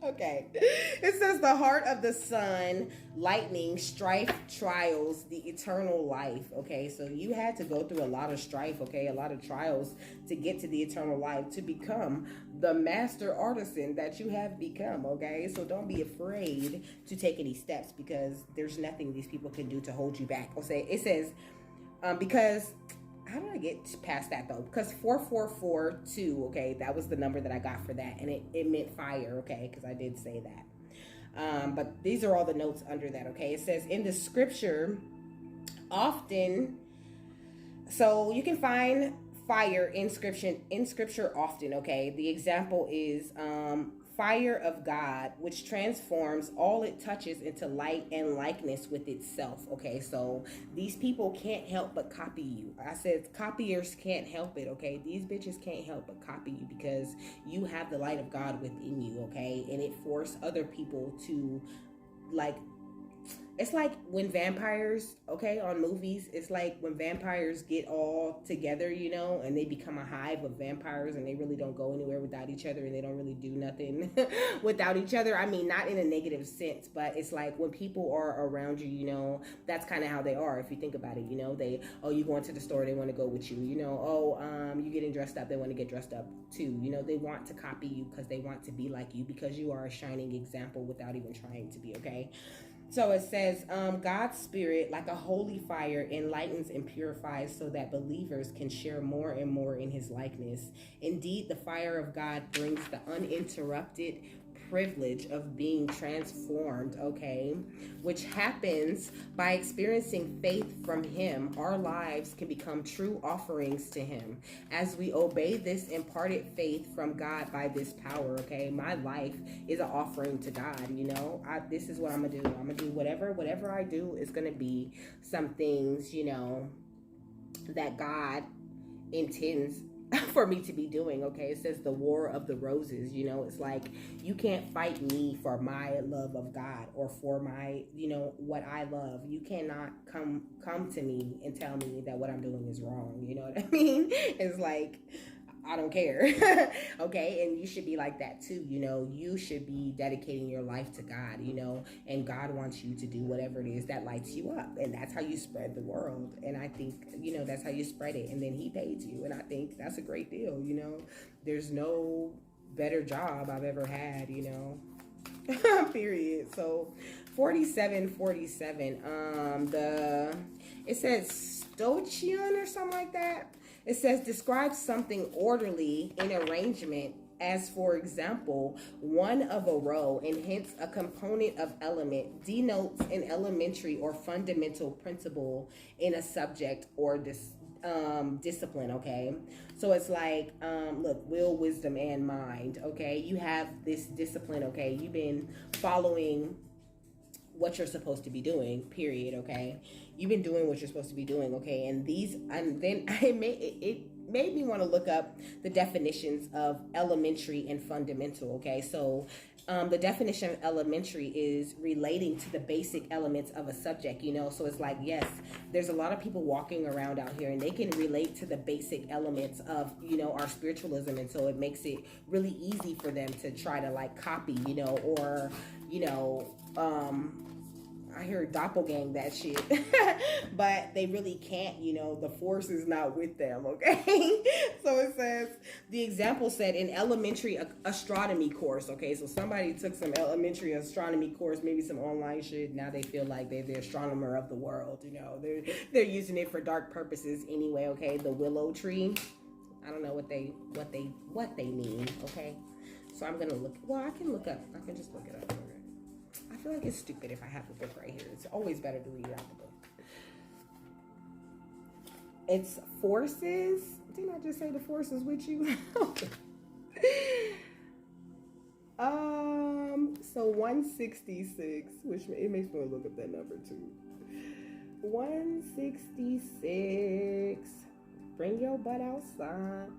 Okay. It says the heart of the sun, lightning, strife, trials, the eternal life. Okay. So you had to go through a lot of strife, okay, a lot of trials to get to the eternal life, to become the master artisan that you have become. Okay. So don't be afraid to take any steps because there's nothing these people can do to hold you back. Okay. It says, because how did I get past that though? Because 4442, okay, that was the number that I got for that, and it meant fire, okay, because I did say that. But these are all the notes under that, okay. It says in the scripture, often, so you can find fire in scripture often, okay. The example is fire of God, which transforms all it touches into light and likeness with itself. Okay, so these people can't help but copy you. I said copiers can't help it. Okay, these bitches can't help but copy you because you have the light of God within you. Okay, and it forced other people to like. It's like when vampires, okay, on movies, it's like when vampires get all together, and they become a hive of vampires and they really don't go anywhere without each other and they don't really do nothing without each other. I mean, not in a negative sense, but it's like when people are around you, that's kind of how they are. If you think about it, you going to the store, they want to go with you, you getting dressed up, they want to get dressed up too. They want to copy you because they want to be like you because you are a shining example without even trying to be, okay? So it says, God's spirit, like a holy fire, enlightens and purifies so that believers can share more and more in his likeness. Indeed, the fire of God brings the uninterrupted privilege of being transformed, okay, which happens by experiencing faith from Him. Our lives can become true offerings to Him as we obey this imparted faith from God by this power, okay? My life is an offering to God, you know? This is what I'm gonna do. I'm gonna do whatever I do is gonna be some things, you know, that God intends for me to be doing, okay? It says the war of the roses, you know? It's like, you can't fight me for my love of God or for my, you know, what I love. You cannot come to me and tell me that what I'm doing is wrong, you know what I mean? It's like, I don't care. Okay, and you should be like that too, you know. You should be dedicating your life to God, you know, and God wants you to do whatever it is that lights you up, and that's how you spread the world. And I think, you know, that's how you spread it, and then He pays you, and I think that's a great deal, you know. There's no better job I've ever had, you know. Period. So 47, it says stoichion or something like that. It says, describe something orderly in arrangement as, for example, one of a row, and hence a component of element, denotes an elementary or fundamental principle in a subject or discipline, okay? So it's like, look, will, wisdom, and mind, okay? You have this discipline, okay? You've been following what you're supposed to be doing, period, okay? You've been doing what you're supposed to be doing, okay? And then it made me want to look up the definitions of elementary and fundamental, okay? So the definition of elementary is relating to the basic elements of a subject, you know? So it's like, yes, there's a lot of people walking around out here and they can relate to the basic elements of, you know, our spiritualism. And so it makes it really easy for them to try to like copy, you know, or, you know, I hear doppelgang that shit, but they really can't, you know, the force is not with them, okay? So it says, the example said in elementary astronomy course, okay? So somebody took some elementary astronomy course, maybe some online shit, now they feel like they're the astronomer of the world, you know? They're using it for dark purposes anyway, okay? The willow tree, I don't know what they mean, okay? So I'm gonna look, well, I can just look it up. I feel like it's stupid if I have the book right here. It's always better to read it out the book. It's forces. Didn't I just say the force is with you? So 166, which it makes me want to look up that number too. 166. Bring your butt outside.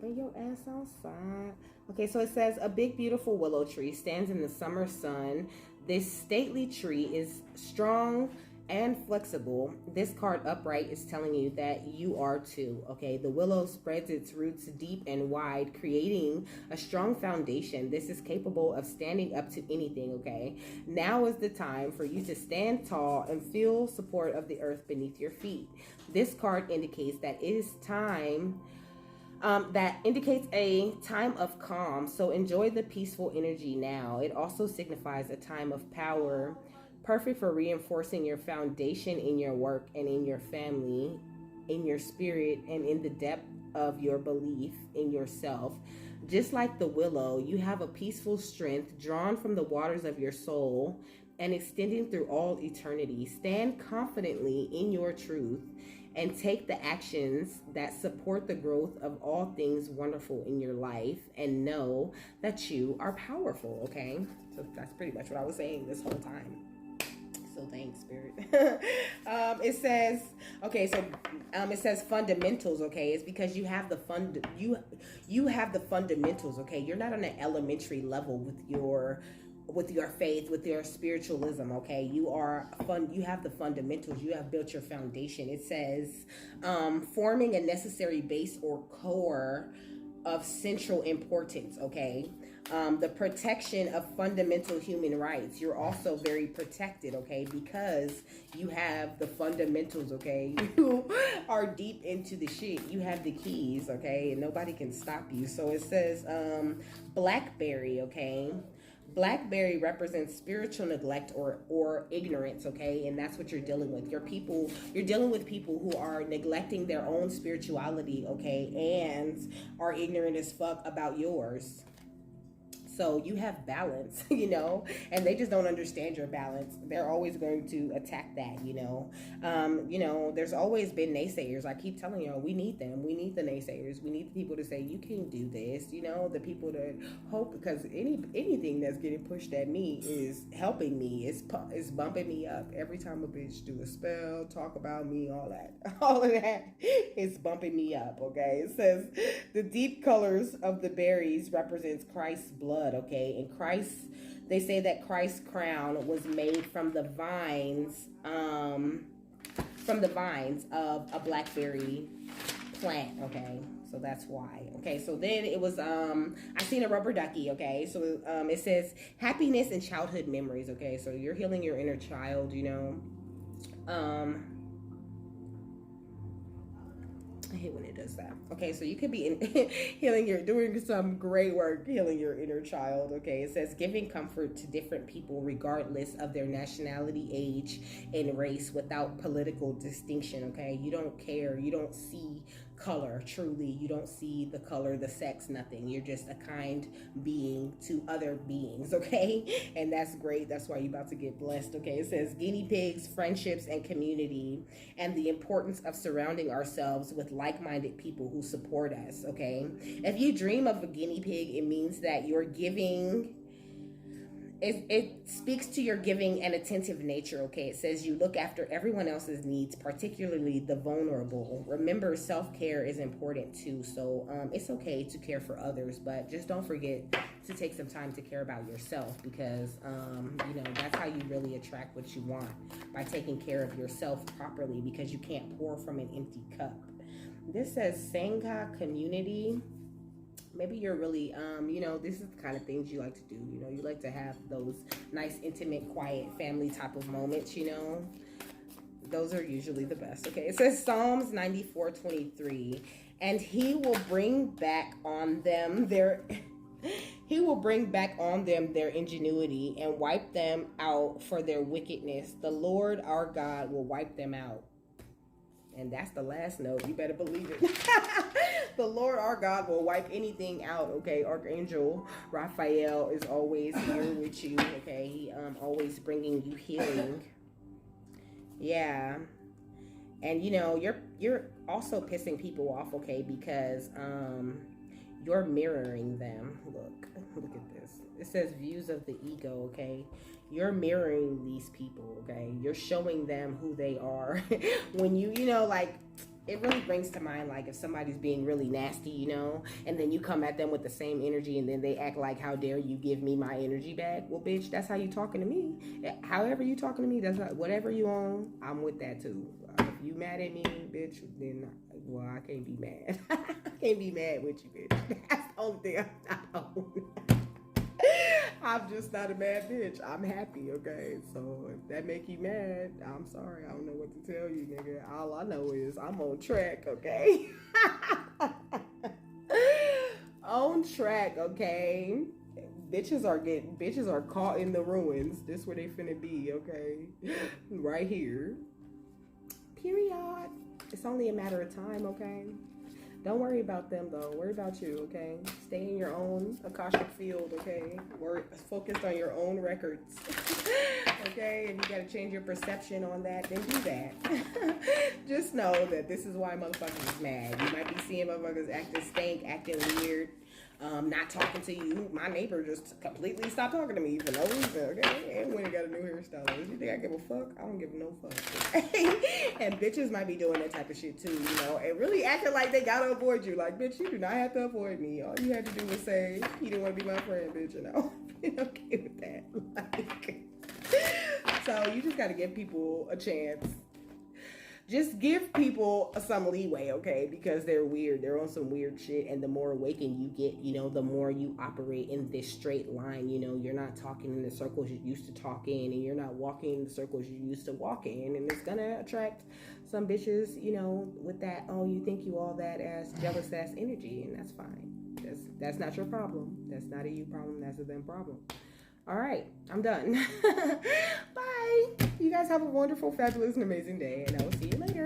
Bring your ass outside. Okay, so it says, a big, beautiful willow tree stands in the summer sun. This stately tree is strong and flexible. This card upright is telling you that you are too, okay? The willow spreads its roots deep and wide, creating a strong foundation. This is capable of standing up to anything, okay? Now is the time for you to stand tall and feel support of the earth beneath your feet. This card indicates that it is time that indicates a time of calm, so enjoy the peaceful energy now. It also signifies a time of power, perfect for reinforcing your foundation in your work and in your family, in your spirit, and in the depth of your belief in yourself. Just like the willow, you have a peaceful strength drawn from the waters of your soul and extending through all eternity. Stand confidently in your truth and take the actions that support the growth of all things wonderful in your life, and know that you are powerful, okay? So that's pretty much what I was saying this whole time. So thanks, Spirit. It says, okay, so it says fundamentals, okay? It's because you have the you have the fundamentals, okay? You're not on an elementary level with your faith, with your spiritualism, okay? You have the fundamentals. You have built your foundation. It says forming a necessary base or core of central importance, okay? The protection of fundamental human rights. You're also very protected, okay? Because you have the fundamentals, okay? You are deep into the shit. You have the keys, okay? And nobody can stop you. So it says blackberry, okay? Blackberry represents spiritual neglect or ignorance, okay? And that's what you're dealing with. You're dealing with people who are neglecting their own spirituality, okay? And are ignorant as fuck about yours. So you have balance, and they just don't understand your balance. They're always going to attack that, there's always been naysayers. I keep telling y'all, we need them. We need the naysayers. We need the people to say, you can't do this, the people that hope, because anything that's getting pushed at me is helping me. It's bumping me up. Every time a bitch do a spell, talk about me, all of that is bumping me up, okay? It says the deep colors of the berries represents Christ's blood, okay? And they say that Christ's crown was made from the vines of a blackberry plant, okay? So that's why. Okay, so then it was I seen a rubber ducky, okay? So it says happiness and childhood memories, okay? So you're healing your inner child, I hate when it does that. Okay, so you could be doing some great work healing your inner child. Okay, it says giving comfort to different people regardless of their nationality, age, and race without political distinction. Okay, you don't care. You don't see color, truly. You don't see the color, the sex, nothing. You're just a kind being to other beings, okay? And that's great. That's why you're about to get blessed, okay? It says guinea pigs, friendships, and community, and the importance of surrounding ourselves with like-minded people who support us, okay? If you dream of a guinea pig, it means that you're giving. It speaks to your giving and attentive nature, okay? It says you look after everyone else's needs, particularly the vulnerable. Remember, self-care is important too, so it's okay to care for others, but just don't forget to take some time to care about yourself, because, that's how you really attract what you want, by taking care of yourself properly, because you can't pour from an empty cup. This says Sangha community. Maybe you're really, this is the kind of things you like to do. You like to have those nice, intimate, quiet, family type of moments, Those are usually the best, okay? It says Psalms 94:23, and he will bring back on them their ingenuity and wipe them out for their wickedness. The Lord our God will wipe them out. And that's the last note. You better believe it. The Lord our God will wipe anything out, okay? Archangel Raphael is always here with you, okay? He always bringing you healing. Yeah. And, you're also pissing people off, okay? Because you're mirroring them. Look at this. It says views of the ego, okay? You're mirroring these people, okay? You're showing them who they are. When it really brings to mind, if somebody's being really nasty, and then you come at them with the same energy, and then they act like, how dare you give me my energy back? Well, bitch, that's how you talking to me. However you talking to me, that's whatever you own, I'm with that too. If you mad at me, bitch, then, I can't be mad. I can't be mad with you, bitch. That's the only thing I'm not on. I'm just not a mad bitch. I'm happy, okay? So if that make you mad, I'm sorry. I don't know what to tell you, nigga. All I know is I'm on track, okay? On track, okay? Bitches are caught in the ruins. This where they finna be, okay? Right here. Period. It's only a matter of time, okay? Don't worry about them, though. Worry about you, okay? Stay in your own Akashic field, okay? Focused on your own records, okay? If you got to change your perception on that, then do that. Just know that this is why motherfuckers is mad. You might be seeing motherfuckers acting stank, acting weird, not talking to you. My neighbor just completely stopped talking to me for no reason, okay? And when he got a new hairstyle, you think I give a fuck? I don't give no fuck. And bitches might be doing that type of shit too, and really acting like they gotta avoid you. Like, bitch, you do not have to avoid me. All you had to do was say you didn't want to be my friend, bitch, Be okay with that. So you just gotta give people a chance. Just give people some leeway, okay? Because they're weird. They're on some weird shit. And the more awakened you get, the more you operate in this straight line. You're not talking in the circles you used to talk in. And you're not walking in the circles you used to walk in. And it's going to attract some bitches, with that, oh, you think you all that ass, jealous ass energy. And that's fine. That's not your problem. That's not a you problem. That's a them problem. All right, I'm done. Bye. You guys have a wonderful, fabulous, and amazing day, and I will see you later.